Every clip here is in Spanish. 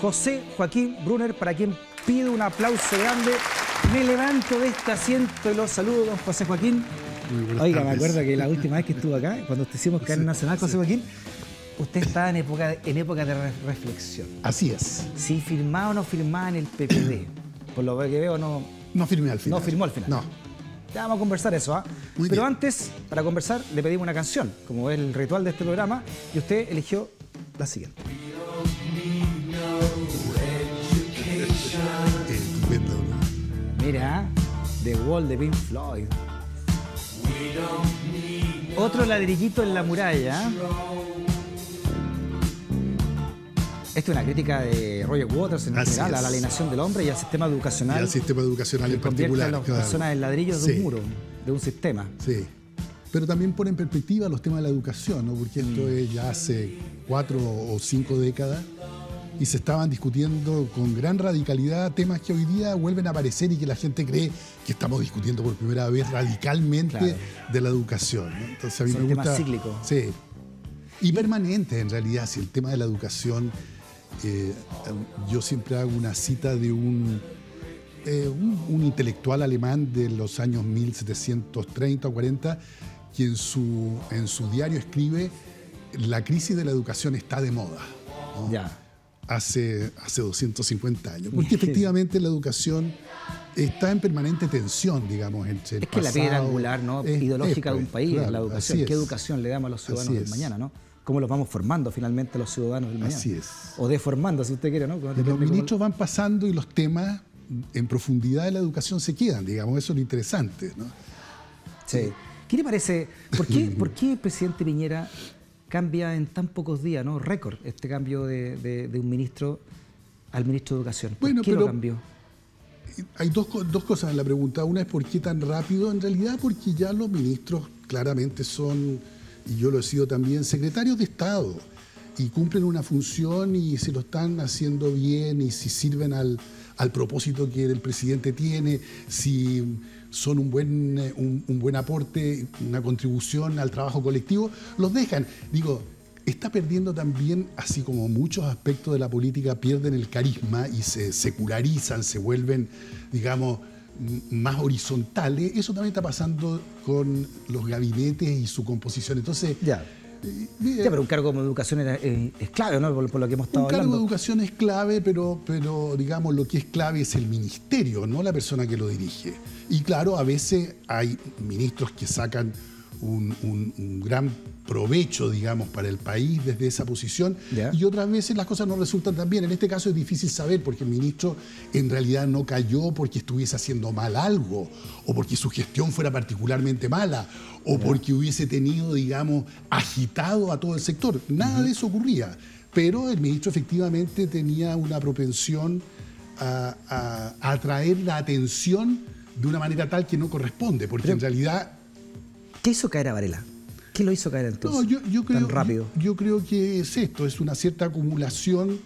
José Joaquín Brunner, para quien pido un aplauso grande. Me levanto de este asiento y los saludo, don José Joaquín. Oiga, me acuerdo que la última vez que estuvo acá, cuando hicimos Cadena Nacional, José Joaquín, usted estaba en época de reflexión. Así es. Si firmaba o no firmaba en el PPD. Por lo que veo, no firmé al final. No firmó al final. No. Ya vamos a conversar eso, ¿ah? Pero bien. Antes, para conversar, le pedimos una canción, como es el ritual de este programa, y usted eligió la siguiente. Estupendo. Mira, The Wall de Pink Floyd. Otro ladrillito en la muralla. Esto es una crítica de Roger Waters en general a la alienación del hombre y al sistema educacional. Y al sistema educacional en particular. A las personas en ladrillos de un muro, de un sistema. Sí. Pero también pone en perspectiva los temas de la educación, ¿no? Porque esto es ya hace 4 o 5 décadas y se estaban discutiendo con gran radicalidad temas que hoy día vuelven a aparecer y que la gente cree que estamos discutiendo por primera vez radicalmente de la educación, ¿no? Entonces a mí me gusta. Temas cíclicos. Sí. Y permanentes en realidad, si el tema de la educación. Yo siempre hago una cita de un intelectual alemán de los años 1730 o 40 que en su diario escribe: la crisis de la educación está de moda, ¿no? Ya. Hace 250 años, porque efectivamente la educación está en permanente tensión, digamos, entre el Es que pasado, la piedra angular, ¿no? Ideológica de un país, claro, es la educación. ¿Qué educación le damos a los ciudadanos del mañana, no? ¿Cómo los vamos formando finalmente a los ciudadanos del mañana? Así es. O deformando, si usted quiere, ¿no? Los ministros van pasando y los temas en profundidad de la educación se quedan, digamos, eso es lo interesante, ¿no? Sí. ¿Qué le parece? ¿Por qué el presidente Piñera cambia en tan pocos días, ¿no? Récord, este cambio de un ministro al ministro de Educación? ¿Por qué lo cambió? Hay dos cosas en la pregunta. Una es por qué tan rápido. En realidad porque ya los ministros claramente son, y yo lo he sido también, secretarios de Estado y cumplen una función y se lo están haciendo bien y si sirven al propósito que el presidente tiene, si son un buen aporte, una contribución al trabajo colectivo, los dejan. Digo, está perdiendo también, así como muchos aspectos de la política pierden el carisma y se secularizan, se vuelven, digamos, más horizontales. Eso también está pasando con los gabinetes y su composición. Entonces, pero un cargo como educación es clave, ¿no? Por lo que hemos estado hablando. Un cargo de educación es clave, pero digamos lo que es clave es el ministerio, no la persona que lo dirige. Y claro, a veces hay ministros que sacan un gran provecho, digamos, para el país desde esa posición, y otras veces las cosas no resultan tan bien. En este caso es difícil saber porque el ministro en realidad no cayó porque estuviese haciendo mal algo, o porque su gestión fuera particularmente mala, o porque hubiese tenido, digamos, agitado a todo el sector. Nada de eso ocurría, pero el ministro efectivamente tenía una propensión a atraer la atención de una manera tal que no corresponde, porque en realidad... ¿Qué hizo caer a Varela? ¿Qué lo hizo caer entonces tan rápido? Yo creo que es esto, es una cierta acumulación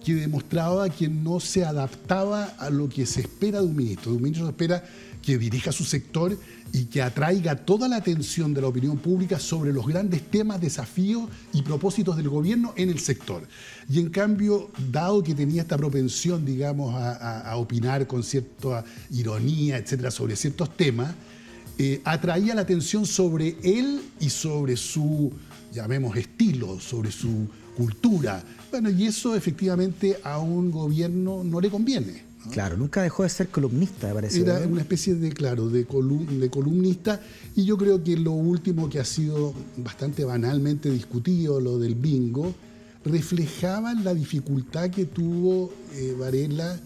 que demostraba que no se adaptaba a lo que se espera de un ministro. De un ministro se espera que dirija su sector y que atraiga toda la atención de la opinión pública sobre los grandes temas, desafíos y propósitos del gobierno en el sector. Y en cambio, dado que tenía esta propensión, digamos, a opinar con cierta ironía, etcétera, sobre ciertos temas, atraía la atención sobre él y sobre su, llamemos, estilo, sobre su cultura. Bueno, y eso efectivamente a un gobierno no le conviene, ¿no? Claro, nunca dejó de ser columnista, me parece. Era una especie de columnista, y yo creo que lo último que ha sido bastante banalmente discutido, lo del bingo, reflejaba la dificultad que tuvo Varela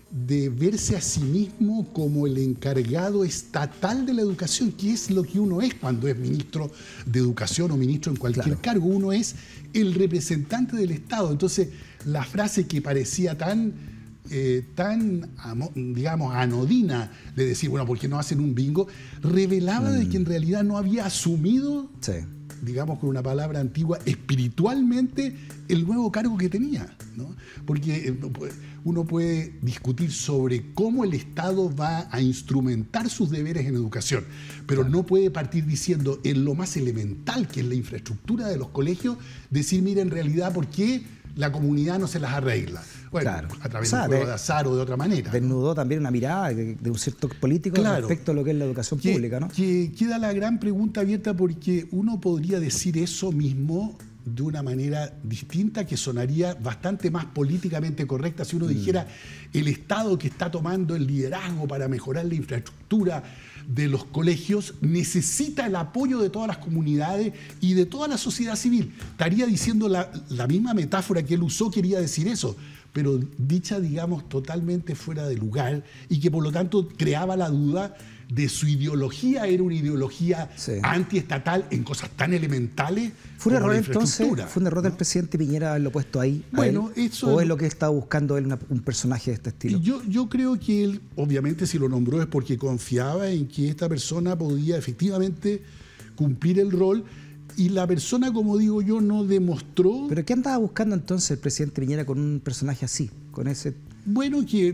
de verse a sí mismo como el encargado estatal de la educación, que es lo que uno es cuando es ministro de Educación o ministro en cualquier cargo. Uno es el representante del Estado. Entonces, la frase que parecía tan, digamos, anodina de decir, bueno, ¿por qué no hacen un bingo?, revelaba de que en realidad no había asumido, digamos con una palabra antigua, espiritualmente el nuevo cargo que tenía, ¿no? Porque uno puede discutir sobre cómo el Estado va a instrumentar sus deberes en educación, pero no puede partir diciendo en lo más elemental, que es la infraestructura de los colegios, decir, mira, en realidad, ¿por qué la comunidad no se las arregla. Bueno, claro. A través de un juego de azar o de otra manera. Desnudó también una mirada de un cierto político respecto a lo que es la educación pública, ¿no? Que queda la gran pregunta abierta, porque uno podría decir eso mismo de una manera distinta, que sonaría bastante más políticamente correcta si uno dijera: el Estado que está tomando el liderazgo para mejorar la infraestructura de los colegios necesita el apoyo de todas las comunidades y de toda la sociedad civil. Estaría diciendo la misma metáfora que él usó, quería decir eso, pero dicha, digamos, totalmente fuera de lugar, y que por lo tanto creaba la duda de su ideología. Era una ideología antiestatal en cosas tan elementales. ¿Fue un error entonces? ¿Fue un error del presidente Piñera haberlo puesto ahí? Bueno, eso ¿O es lo que estaba buscando él, un personaje de este estilo? Yo creo que él, obviamente, si lo nombró es porque confiaba en que esta persona podía efectivamente cumplir el rol. Y la persona, como digo yo, no demostró... ¿Pero qué andaba buscando entonces el presidente Piñera con un personaje así? Con ese... Bueno, que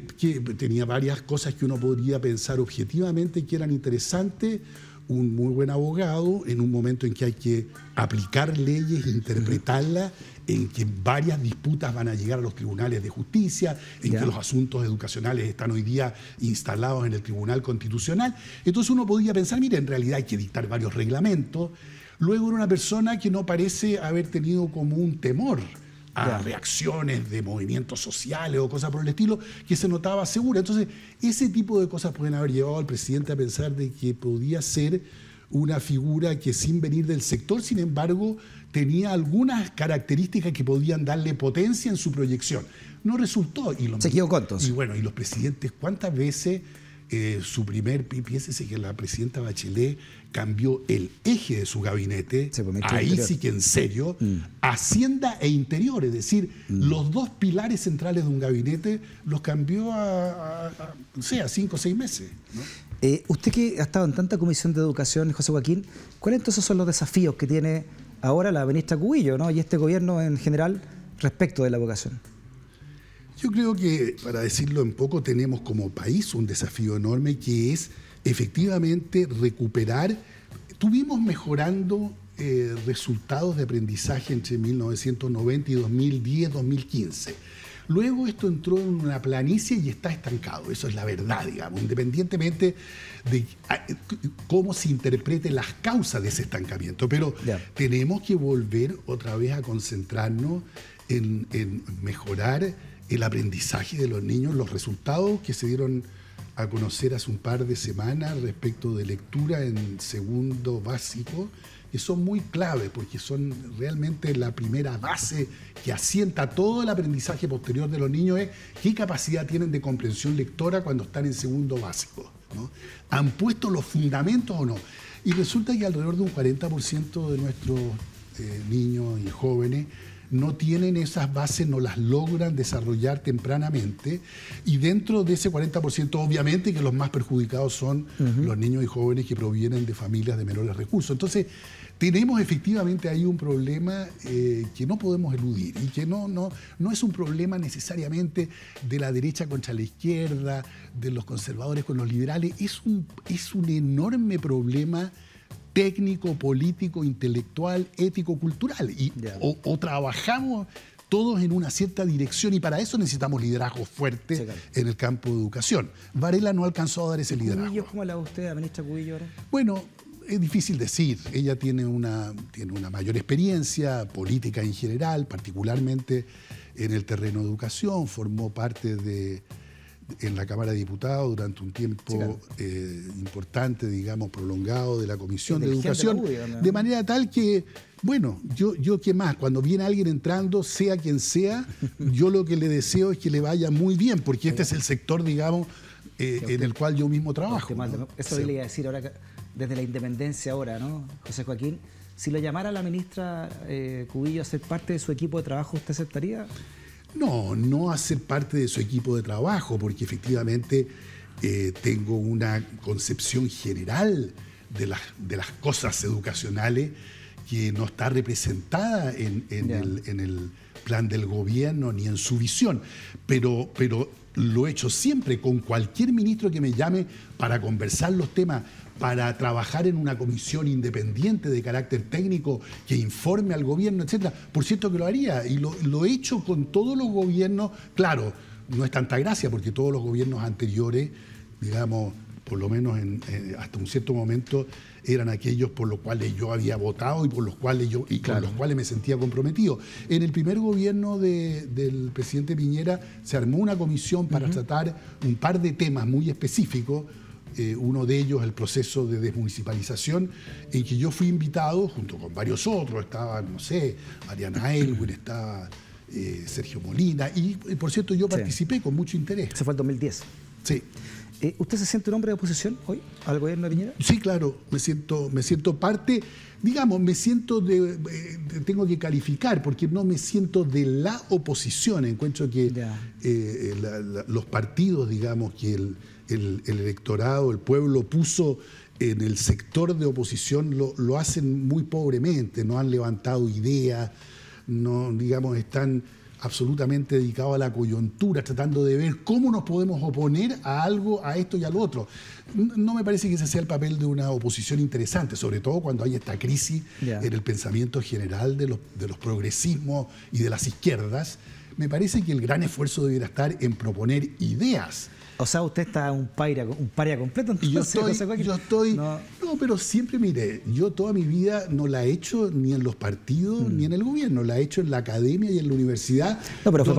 tenía varias cosas que uno podría pensar objetivamente que eran interesantes. Un muy buen abogado en un momento en que hay que aplicar leyes, interpretarlas, en que varias disputas van a llegar a los tribunales de justicia, en que los asuntos educacionales están hoy día instalados en el Tribunal Constitucional. Entonces uno podría pensar, mire, en realidad hay que dictar varios reglamentos. Luego era una persona que no parece haber tenido como un temor a reacciones de movimientos sociales o cosas por el estilo, que se notaba segura. Entonces, ese tipo de cosas pueden haber llevado al presidente a pensar de que podía ser una figura que, sin venir del sector, sin embargo, tenía algunas características que podían darle potencia en su proyección. No resultó. Se equivocó entonces. Y bueno, y los presidentes, ¿cuántas veces piénsese que la presidenta Bachelet cambió el eje de su gabinete, ahí sí que en serio, Hacienda e Interior, es decir, los dos pilares centrales de un gabinete los cambió a 5 o 6 meses, ¿no? Usted que ha estado en tanta comisión de educación, José Joaquín, ¿cuáles entonces son los desafíos que tiene ahora la ministra Cubillo, ¿no? y este gobierno en general respecto de la educación? Yo creo que, para decirlo en poco, tenemos como país un desafío enorme, que es efectivamente recuperar. Tuvimos mejorando resultados de aprendizaje entre 1990 y 2010, 2015. Luego esto entró en una planicie y está estancado. Eso es la verdad, digamos, independientemente de cómo se interpreten las causas de ese estancamiento. Pero tenemos que volver otra vez a concentrarnos en mejorar el aprendizaje de los niños. Los resultados que se dieron a conocer hace un par de semanas respecto de lectura en segundo básico, que son muy claves, porque son realmente la primera base que asienta todo el aprendizaje posterior de los niños, es qué capacidad tienen de comprensión lectora cuando están en segundo básico, ¿no? ¿Han puesto los fundamentos o no? Y resulta que alrededor de un 40% de nuestros niños y jóvenes no tienen esas bases, no las logran desarrollar tempranamente, y dentro de ese 40% obviamente que los más perjudicados son los niños y jóvenes que provienen de familias de menores recursos. Entonces tenemos efectivamente ahí un problema que no podemos eludir, y que no es un problema necesariamente de la derecha contra la izquierda, de los conservadores con los liberales. Es un enorme problema técnico, político, intelectual, ético, cultural. Y o trabajamos todos en una cierta dirección, y para eso necesitamos liderazgo fuerte en el campo de educación. Varela no alcanzó a dar ese liderazgo. ¿Cubillo, cómo la ve usted, la ministra Cubillo, ahora? Bueno, es difícil decir. Ella tiene una mayor experiencia política en general, particularmente en el terreno de educación. Formó parte en la Cámara de Diputados durante un tiempo importante, digamos, prolongado, de la Comisión de Educación, de manera tal que, bueno, yo qué más, cuando viene alguien entrando, sea quien sea, yo lo que le deseo es que le vaya muy bien, porque este es el sector, digamos, en el cual yo mismo trabajo, ¿no? Eso le iba a decir ahora, desde la independencia ahora, ¿no, José Joaquín? Si lo llamara la ministra Cubillo a ser parte de su equipo de trabajo, ¿usted aceptaría? No a ser parte de su equipo de trabajo, porque efectivamente tengo una concepción general de las cosas educacionales que no está representada en el plan del gobierno ni en su visión. Pero lo he hecho siempre con cualquier ministro que me llame para conversar los temas, para trabajar en una comisión independiente de carácter técnico que informe al gobierno, etcétera. Por cierto que lo haría, y lo he hecho con todos los gobiernos. Claro, no es tanta gracia porque todos los gobiernos anteriores, digamos, por lo menos hasta un cierto momento, eran aquellos por los cuales yo había votado y por los cuales con los cuales me sentía comprometido. En el primer gobierno del presidente Piñera se armó una comisión para tratar un par de temas muy específicos. Uno de ellos, el proceso de desmunicipalización, en que yo fui invitado junto con varios otros. Estaba, no sé, Mariana Elwin, estaba Sergio Molina, y por cierto yo participé con mucho interés. Eso fue el 2010. Sí. ¿Usted se siente un hombre de oposición hoy al gobierno de Piñera? Sí, claro, me siento parte, digamos, tengo que calificar, porque no me siento de la oposición. Encuentro que los partidos, digamos, que el electorado, el pueblo puso en el sector de oposición lo hacen muy pobremente, no han levantado ideas, no, digamos, están absolutamente dedicados a la coyuntura, tratando de ver cómo nos podemos oponer a algo, a esto y al otro. No me parece que ese sea el papel de una oposición interesante, sobre todo cuando hay esta crisis en el pensamiento general de los progresismos y de las izquierdas. Me parece que el gran esfuerzo debiera estar en proponer ideas. O sea, usted está un paria completo. Entonces, y yo estoy no, pero siempre, mire, yo toda mi vida no la he hecho ni en los partidos ni en el gobierno, la he hecho en la academia y en la universidad. No, pero fue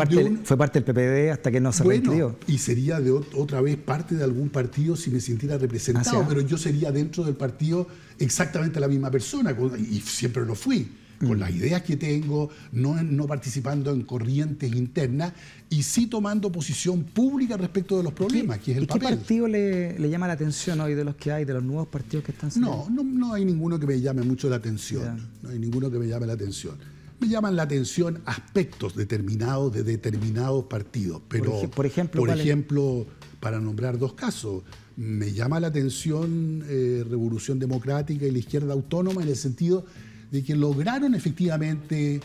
parte del PPD hasta que no se reinscribió. Y sería otra vez parte de algún partido si me sintiera representado, pero yo sería dentro del partido exactamente la misma persona, y siempre lo fui. Con las ideas que tengo, no participando en corrientes internas, y sí tomando posición pública respecto de los problemas, que es el papel. ¿Qué partido le llama la atención hoy de los que hay, de los nuevos partidos que están saliendo? No hay ninguno que me llame mucho la atención. No hay ninguno que me llame la atención. Me llaman la atención aspectos determinados de determinados partidos. Pero, por ejemplo, para nombrar dos casos, me llama la atención Revolución Democrática y la Izquierda Autónoma, en el sentido de que lograron efectivamente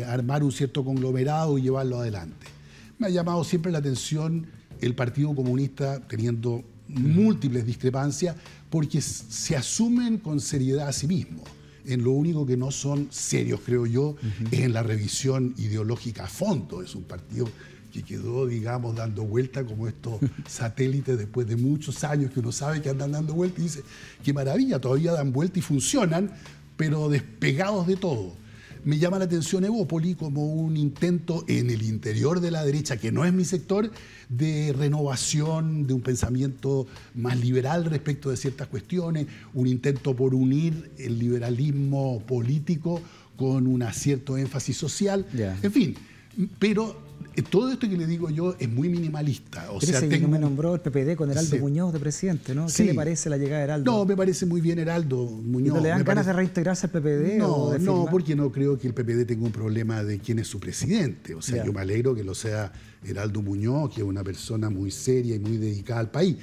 armar un cierto conglomerado y llevarlo adelante. Me ha llamado siempre la atención el Partido Comunista, teniendo múltiples discrepancias, porque se asumen con seriedad a sí mismos. En lo único que no son serios, creo yo, es en la revisión ideológica a fondo. Es un partido que quedó, digamos, dando vuelta como estos satélites después de muchos años que uno sabe que andan dando vuelta y dice, qué maravilla, todavía dan vuelta y funcionan, pero despegados de todo. Me llama la atención Evópoli como un intento en el interior de la derecha, que no es mi sector, de renovación, de un pensamiento más liberal respecto de ciertas cuestiones, un intento por unir el liberalismo político con un cierto énfasis social, en fin, pero todo esto que le digo yo es muy minimalista. Me nombró el PPD con Heraldo Muñoz de presidente, ¿no? ¿Qué le parece la llegada de Heraldo? No, me parece muy bien Heraldo Muñoz. ¿No le dan ganas de reintegrarse al PPD? No, porque no creo que el PPD tenga un problema de quién es su presidente. O sea, yo me alegro que lo sea Heraldo Muñoz, que es una persona muy seria y muy dedicada al país.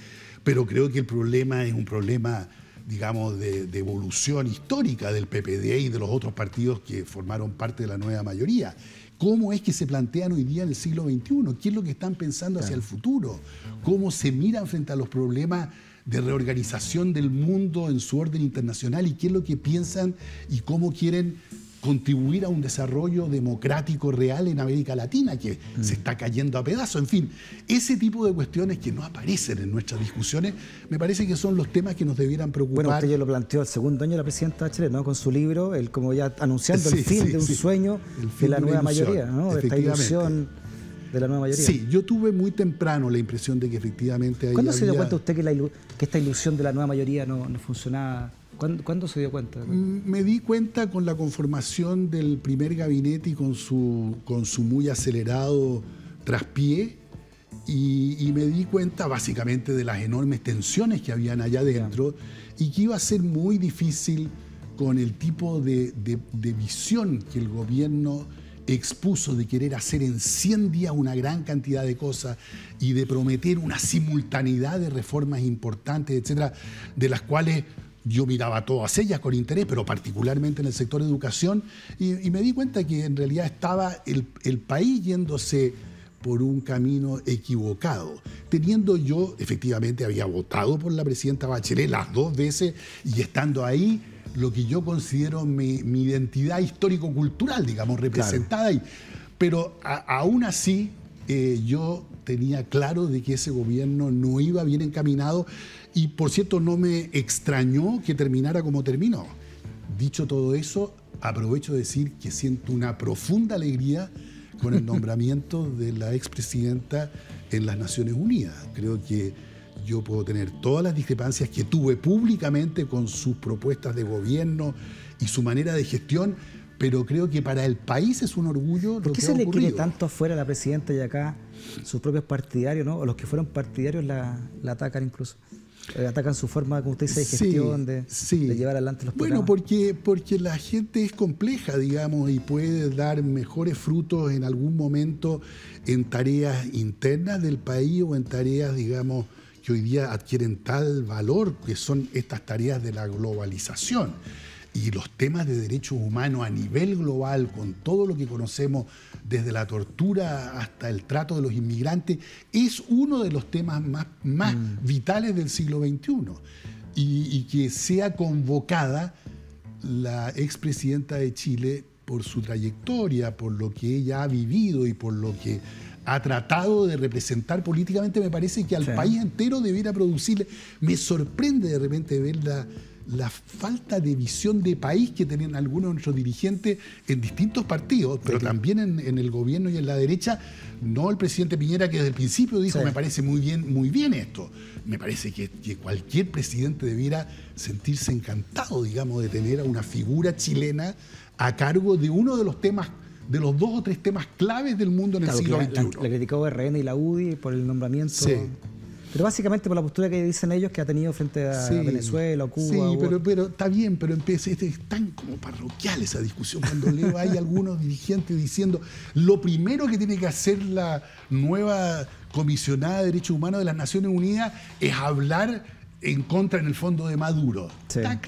Pero creo que el problema es un problema, digamos, de evolución histórica del PPD y de los otros partidos que formaron parte de la nueva mayoría. ¿Cómo es que se plantean hoy día en el siglo XXI? ¿Qué es lo que están pensando hacia el futuro? ¿Cómo se miran frente a los problemas de reorganización del mundo en su orden internacional? ¿Y qué es lo que piensan y cómo quieren contribuir a un desarrollo democrático real en América Latina, que se está cayendo a pedazos? En fin, ese tipo de cuestiones que no aparecen en nuestras discusiones, me parece que son los temas que nos debieran preocupar. Bueno, usted ya lo planteó el segundo año de la presidenta Bachelet, ¿no? Con su libro, como ya anunciando el fin de un sueño de la nueva mayoría, ¿no? De esta ilusión de la nueva mayoría. Sí, yo tuve muy temprano la impresión de que efectivamente... ¿Cuándo se dio cuenta usted que esta ilusión de la nueva mayoría no funcionaba? ¿Cuándo se dio cuenta? Me di cuenta con la conformación del primer gabinete y con su muy acelerado traspié, y me di cuenta básicamente de las enormes tensiones que habían allá adentro y que iba a ser muy difícil con el tipo de visión que el gobierno expuso de querer hacer en 100 días una gran cantidad de cosas y de prometer una simultaneidad de reformas importantes, etcétera, de las cuales yo miraba todas ellas con interés, pero particularmente en el sector de educación, y me di cuenta que en realidad estaba el país yéndose por un camino equivocado. Teniendo yo, efectivamente, había votado por la presidenta Bachelet las 2 veces y estando ahí, lo que yo considero mi identidad histórico-cultural, digamos, representada ahí. Pero aún así, yo tenía claro de que ese gobierno no iba bien encaminado y, por cierto, no me extrañó que terminara como terminó. Dicho todo eso, aprovecho de decir que siento una profunda alegría con el nombramiento de la expresidenta en las Naciones Unidas. Creo que yo puedo tener todas las discrepancias que tuve públicamente con sus propuestas de gobierno y su manera de gestión, pero creo que para el país es un orgullo. ¿Por qué se le quiere tanto afuera a la presidenta y acá sus propios partidarios, ¿no? O los que fueron partidarios la atacan incluso? Atacan su forma, como usted dice, de gestión, de llevar adelante los programas. Bueno, porque la gente es compleja, digamos, y puede dar mejores frutos en algún momento en tareas internas del país o en tareas, digamos, que hoy día adquieren tal valor, que son estas tareas de la globalización. Y los temas de derechos humanos a nivel global, con todo lo que conocemos, desde la tortura hasta el trato de los inmigrantes, es uno de los temas más vitales del siglo XXI. Y que sea convocada la expresidenta de Chile por su trayectoria, por lo que ella ha vivido y por lo que ha tratado de representar políticamente, me parece que al país entero debiera producirle. Me sorprende de repente ver la falta de visión de país que tienen algunos de nuestros dirigentes en distintos partidos, pero también en el gobierno y en la derecha. No el presidente Piñera, que desde el principio dijo, me parece muy bien esto. Me parece que cualquier presidente debiera sentirse encantado, digamos, de tener a una figura chilena a cargo de uno de los temas, de los 2 o 3 temas claves del mundo en el siglo XXI. La criticó RN y la UDI por el nombramiento. Sí. Pero básicamente por la postura que dicen ellos que ha tenido frente a Venezuela o Cuba. Sí, pero está bien, pero es tan como parroquial esa discusión. Cuando leo hay algunos dirigentes diciendo lo primero que tiene que hacer la nueva comisionada de Derechos Humanos de las Naciones Unidas es hablar en contra, en el fondo, de Maduro. Sí. Está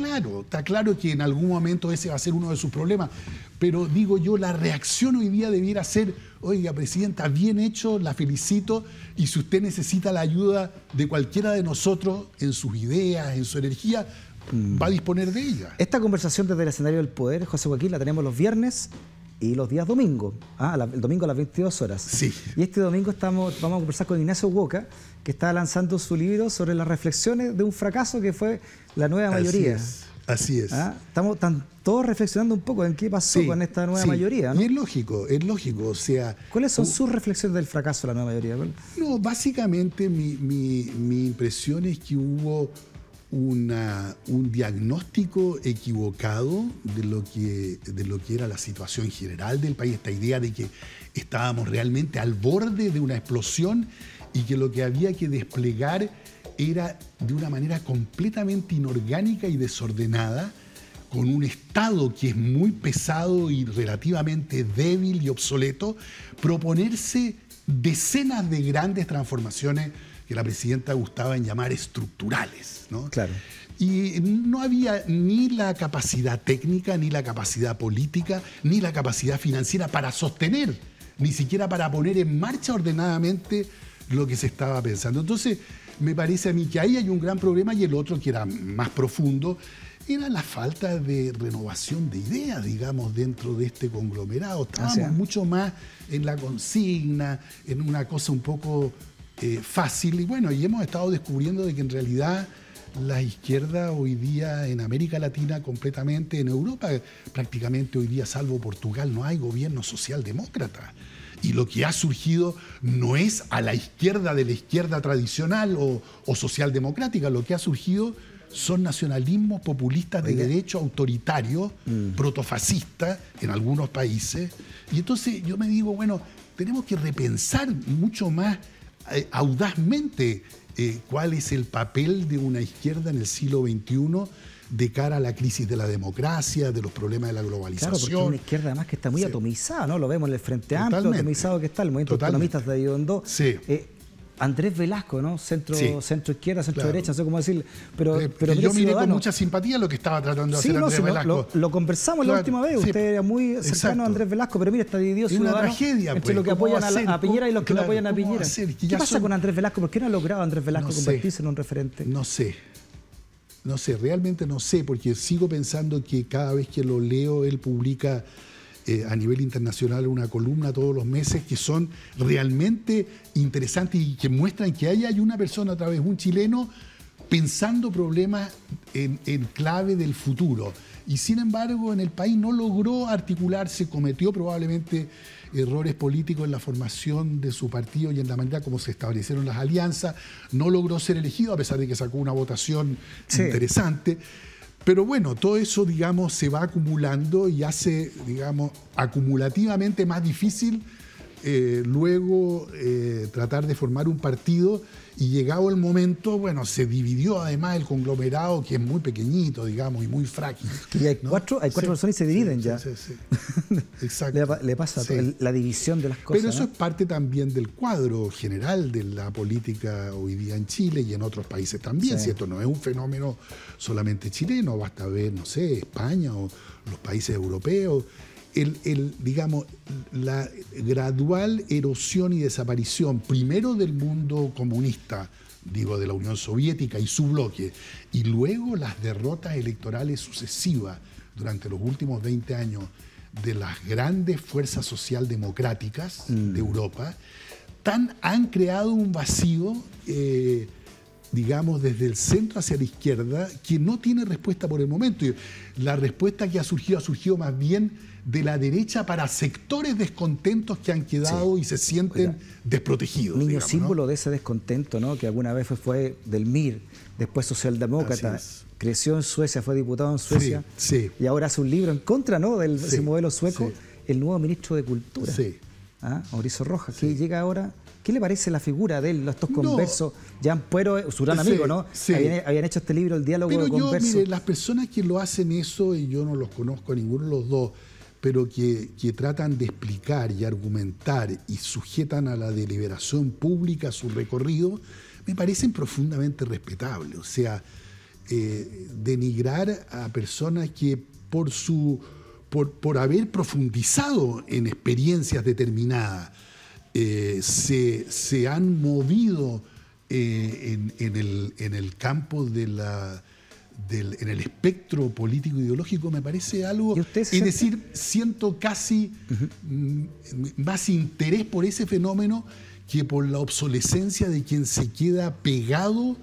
claro que en algún momento ese va a ser uno de sus problemas. Pero digo yo, la reacción hoy día debiera ser: oiga, presidenta, bien hecho, la felicito, y si usted necesita la ayuda de cualquiera de nosotros en sus ideas, en su energía, va a disponer de ella. Esta conversación desde el escenario del poder, José Joaquín, la tenemos los viernes y los días domingos. El domingo a las 22 horas. Sí. Y este domingo vamos a conversar con Ignacio Boca, que está lanzando su libro sobre las reflexiones de un fracaso que fue la nueva mayoría. Así es. Estamos todos reflexionando un poco en qué pasó con esta nueva mayoría, ¿no? Y es lógico, o sea... ¿Cuáles son sus reflexiones del fracaso de la nueva mayoría? No, básicamente mi impresión es que hubo un diagnóstico equivocado de lo que era la situación general del país, esta idea de que estábamos realmente al borde de una explosión y que lo que había que desplegar era de una manera completamente inorgánica y desordenada, con un Estado que es muy pesado y relativamente débil y obsoleto, proponerse decenas de grandes transformaciones que la presidenta gustaba en llamar estructurales, ¿no? Claro. Y no había ni la capacidad técnica, ni la capacidad política, ni la capacidad financiera para sostener, ni siquiera para poner en marcha ordenadamente lo que se estaba pensando. Entonces, me parece a mí que ahí hay un gran problema, y el otro, que era más profundo, era la falta de renovación de ideas, digamos, dentro de este conglomerado. Estábamos mucho más en la consigna, en una cosa un poco fácil, y hemos estado descubriendo de que en realidad la izquierda hoy día en América Latina completamente, en Europa prácticamente hoy día, salvo Portugal, no hay gobierno socialdemócrata. Y lo que ha surgido no es a la izquierda de la izquierda tradicional o socialdemocrática. Lo que ha surgido son nacionalismos populistas de derecho, autoritario, protofascista en algunos países. Y entonces yo me digo, tenemos que repensar mucho más audazmente cuál es el papel de una izquierda en el siglo XXI de cara a la crisis de la democracia, de los problemas de la globalización. Claro, porque es una izquierda además que está muy atomizada, ¿no? Lo vemos en el Frente Amplio, atomizado que está, el movimiento de autonomistas de Diondo. Sí. Andrés Velasco, ¿no? Centro izquierda, centro claro. derecha, no sé cómo decirlo. Pero yo miré con mucha simpatía lo que estaba tratando de hacer Andrés Velasco. Lo conversamos la última vez. Usted era muy cercano a Andrés Velasco, pero mira, está dividido Ciudadanos. Es una tragedia, entre los que apoyan a Piñera y los que no apoyan a Piñera. ¿Qué pasa con Andrés Velasco? ¿Por qué no ha logrado Andrés Velasco convertirse en un referente? No sé, realmente no sé, porque sigo pensando que cada vez que lo leo, él publica a nivel internacional una columna todos los meses que son realmente interesantes y que muestran que ahí hay una persona, otra vez un chileno, pensando problemas en clave del futuro. Y sin embargo, en el país no logró articularse, cometió probablemente errores políticos en la formación de su partido y en la manera como se establecieron las alianzas. No logró ser elegido, a pesar de que sacó una votación interesante. Pero bueno, todo eso, digamos, se va acumulando y hace, digamos, acumulativamente más difícil luego tratar de formar un partido. Y llegado el momento, bueno, se dividió además el conglomerado, que es muy pequeñito, digamos, y muy frágil. Y hay cuatro personas y se dividen ya. Sí. Exacto. Le pasa la división de las cosas. Pero eso es parte también del cuadro general de la política hoy día en Chile y en otros países también. Si esto no es un fenómeno solamente chileno, basta ver, no sé, España o los países europeos. Digamos, la gradual erosión y desaparición, primero del mundo comunista, digo, de la Unión Soviética y su bloque, y luego las derrotas electorales sucesivas durante los últimos 20 años de las grandes fuerzas socialdemocráticas de Europa, han creado un vacío, digamos, desde el centro hacia la izquierda, que no tiene respuesta por el momento. Y la respuesta que ha surgido más bien de la derecha para sectores descontentos que han quedado y se sienten desprotegidos. Niño digamos, símbolo ¿no? de ese descontento, ¿no? Que alguna vez fue del MIR, después socialdemócrata, creció en Suecia, fue diputado en Suecia, y ahora hace un libro en contra, ¿no? De ese modelo sueco, el nuevo ministro de Cultura, Mauricio Rojas, que llega ahora. ¿Qué le parece la figura de él, estos conversos? Jan Puero, su gran amigo, ¿no? Habían hecho este libro, El diálogo de conversos. Mire, las personas que lo hacen eso, y yo no los conozco a ninguno de los dos, pero que tratan de explicar y argumentar y sujetan a la deliberación pública su recorrido, me parecen profundamente respetables. O sea, denigrar a personas que por haber profundizado en experiencias determinadas, se han movido en el campo en el espectro político ideológico, me parece algo, es decir, siento casi más interés por ese fenómeno que por la obsolescencia de quien se queda pegado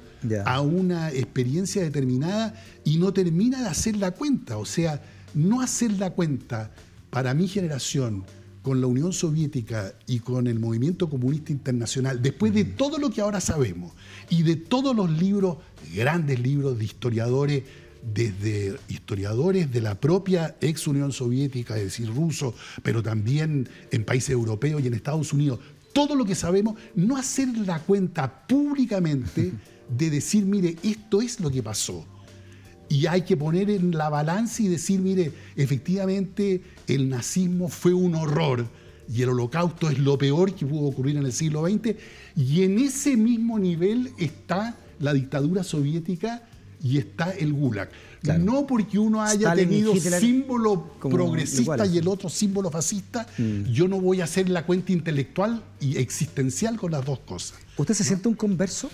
a una experiencia determinada y no termina de hacer la cuenta. O sea, no hacer la cuenta para mi generación con la Unión Soviética y con el movimiento comunista internacional, después de todo lo que ahora sabemos y de todos los libros, grandes libros de historiadores, desde historiadores de la propia ex Unión Soviética, es decir, rusos, pero también en países europeos y en Estados Unidos, todo lo que sabemos, no hacer la cuenta públicamente de decir, mire, esto es lo que pasó. Y hay que poner en la balanza y decir, mire, efectivamente el nazismo fue un horror y el holocausto es lo peor que pudo ocurrir en el siglo XX. Y en ese mismo nivel está la dictadura soviética y está el Gulag. Claro. No porque uno haya tenido símbolo progresista y el otro símbolo fascista, yo no voy a hacer la cuenta intelectual y existencial con las dos cosas. ¿Usted se siente un converso?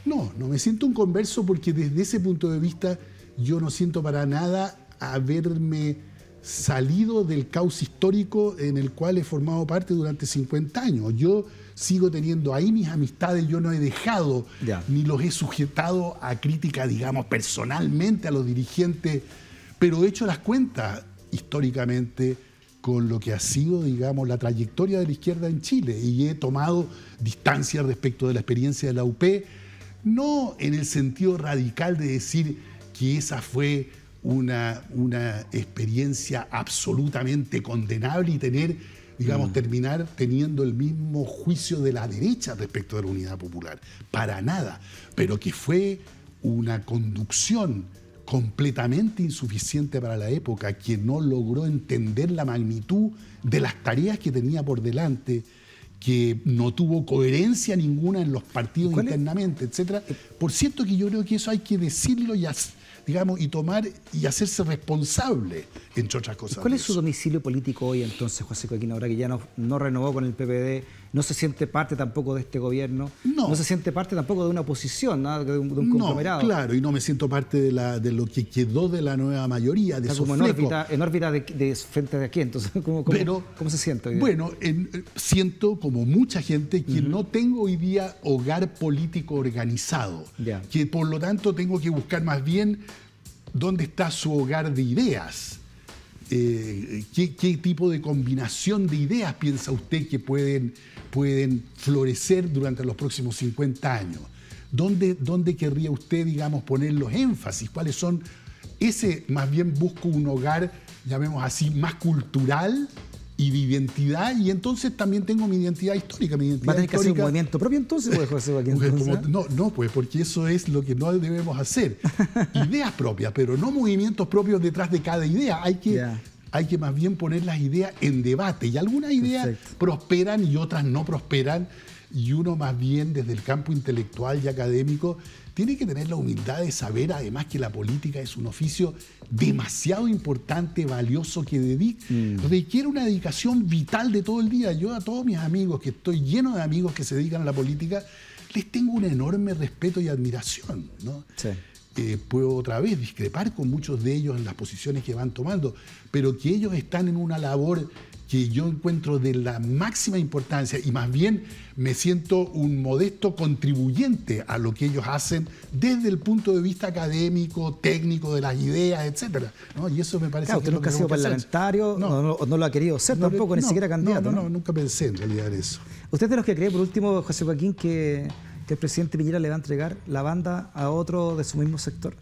No, no me siento un converso porque desde ese punto de vista yo no siento para nada haberme salido del caos histórico en el cual he formado parte durante 50 años. Yo sigo teniendo ahí mis amistades, yo no he dejado ni los he sujetado a crítica, digamos, personalmente a los dirigentes, pero he hecho las cuentas históricamente con lo que ha sido, digamos, la trayectoria de la izquierda en Chile y he tomado distancia respecto de la experiencia de la UP, no en el sentido radical de decir que esa fue una experiencia absolutamente condenable y terminar teniendo el mismo juicio de la derecha respecto de la Unidad Popular. Para nada. Pero que fue una conducción completamente insuficiente para la época, que no logró entender la magnitud de las tareas que tenía por delante, que no tuvo coherencia ninguna en los partidos internamente, etcétera. Por cierto que yo creo que eso hay que decirlo y digamos, y tomar y hacerse responsable, entre otras cosas. ¿Cuál es su domicilio político hoy entonces, José Joaquín, ahora que ya no renovó con el PPD, no se siente parte tampoco de este gobierno, no se siente parte tampoco de una oposición, ¿no? de un conglomerado? Claro, y no me siento parte de lo que quedó de la nueva mayoría, de esos flecos. En órbita de frente de aquí, entonces, ¿cómo se siente hoy día? Bueno, siento, como mucha gente, que no tengo hoy día hogar político organizado, que por lo tanto tengo que buscar más bien dónde está su hogar de ideas. ¿Qué tipo de combinación de ideas piensa usted que pueden florecer durante los próximos 50 años? ¿Dónde querría usted, digamos, poner los énfasis? ¿Cuáles son? Más bien busco un hogar, llamemos así, más cultural y de identidad, y entonces también tengo mi identidad histórica. ¿Va a tener que hacer un movimiento propio entonces, José Joaquín? No, pues, porque eso es lo que no debemos hacer. Ideas propias, pero no movimientos propios detrás de cada idea. Hay que más bien poner las ideas en debate, y algunas ideas prosperan y otras no prosperan, y uno más bien desde el campo intelectual y académico tiene que tener la humildad de saber además que la política es un oficio demasiado importante, valioso, que requiere una dedicación vital de todo el día. Yo a todos mis amigos, que estoy lleno de amigos que se dedican a la política, les tengo un enorme respeto y admiración, ¿no? Sí. Puedo otra vez discrepar con muchos de ellos en las posiciones que van tomando, pero que ellos están en una labor que yo encuentro de la máxima importancia, y más bien me siento un modesto contribuyente a lo que ellos hacen desde el punto de vista académico, técnico, de las ideas, etcétera, ¿no? Y eso me parece que usted nunca ha sido parlamentario, no lo ha querido ser tampoco, ni siquiera candidato. No, nunca pensé en realidad en eso. ¿Usted es de los que cree, por último, José Joaquín, que el presidente Piñera le va a entregar la banda a otro de su mismo sector?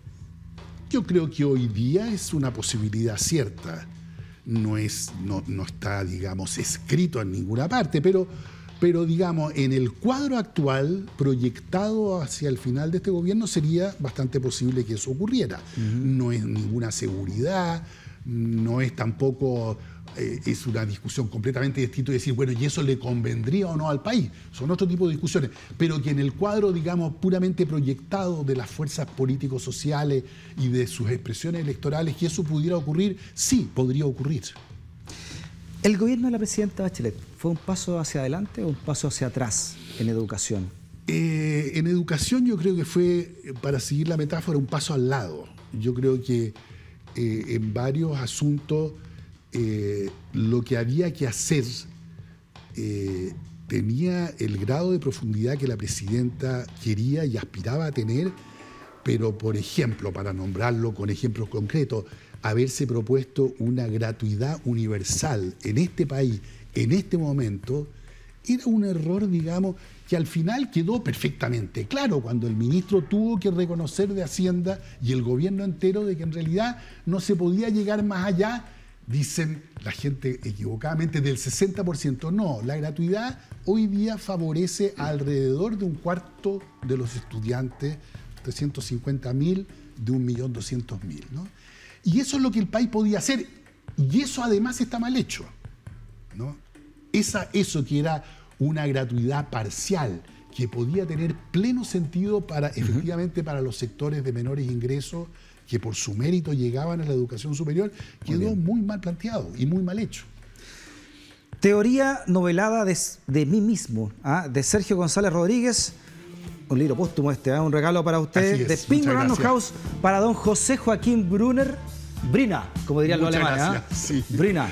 Yo creo que hoy día es una posibilidad cierta. No está, digamos, escrito en ninguna parte, pero digamos, en el cuadro actual, proyectado hacia el final de este gobierno, sería bastante posible que eso ocurriera. No es ninguna seguridad, no es tampoco, es una discusión completamente distinta de decir, bueno, ¿y eso le convendría o no al país? Son otro tipo de discusiones, pero que en el cuadro, digamos, puramente proyectado de las fuerzas políticos sociales y de sus expresiones electorales, que eso pudiera ocurrir, sí, podría ocurrir. ¿El gobierno de la presidenta Bachelet fue un paso hacia adelante o un paso hacia atrás en educación? En educación yo creo que fue, para seguir la metáfora, un paso al lado. Yo creo que en varios asuntos lo que había que hacer tenía el grado de profundidad que la presidenta quería y aspiraba a tener, pero, por ejemplo, para nombrarlo con ejemplos concretos, haberse propuesto una gratuidad universal en este país, en este momento, era un error, digamos, que al final quedó perfectamente claro cuando el ministro tuvo que reconocer de Hacienda y el gobierno entero de que en realidad no se podía llegar más allá, dicen la gente equivocadamente, del 60%. No, la gratuidad hoy día favorece a alrededor de un cuarto de los estudiantes, 350.000 de 1.200.000, ¿no? Y eso es lo que el país podía hacer, y eso además está mal hecho, ¿no? Eso que era una gratuidad parcial, que podía tener pleno sentido para, efectivamente, para los sectores de menores ingresos que por su mérito llegaban a la educación superior, quedó muy mal planteado y muy mal hecho. Teoría novelada de mí mismo, de Sergio González Rodríguez. Un libro póstumo un regalo para usted, de Penguin Random House, para don José Joaquín Brunner. Brina, como dirían los alemanes. Sí. Brina.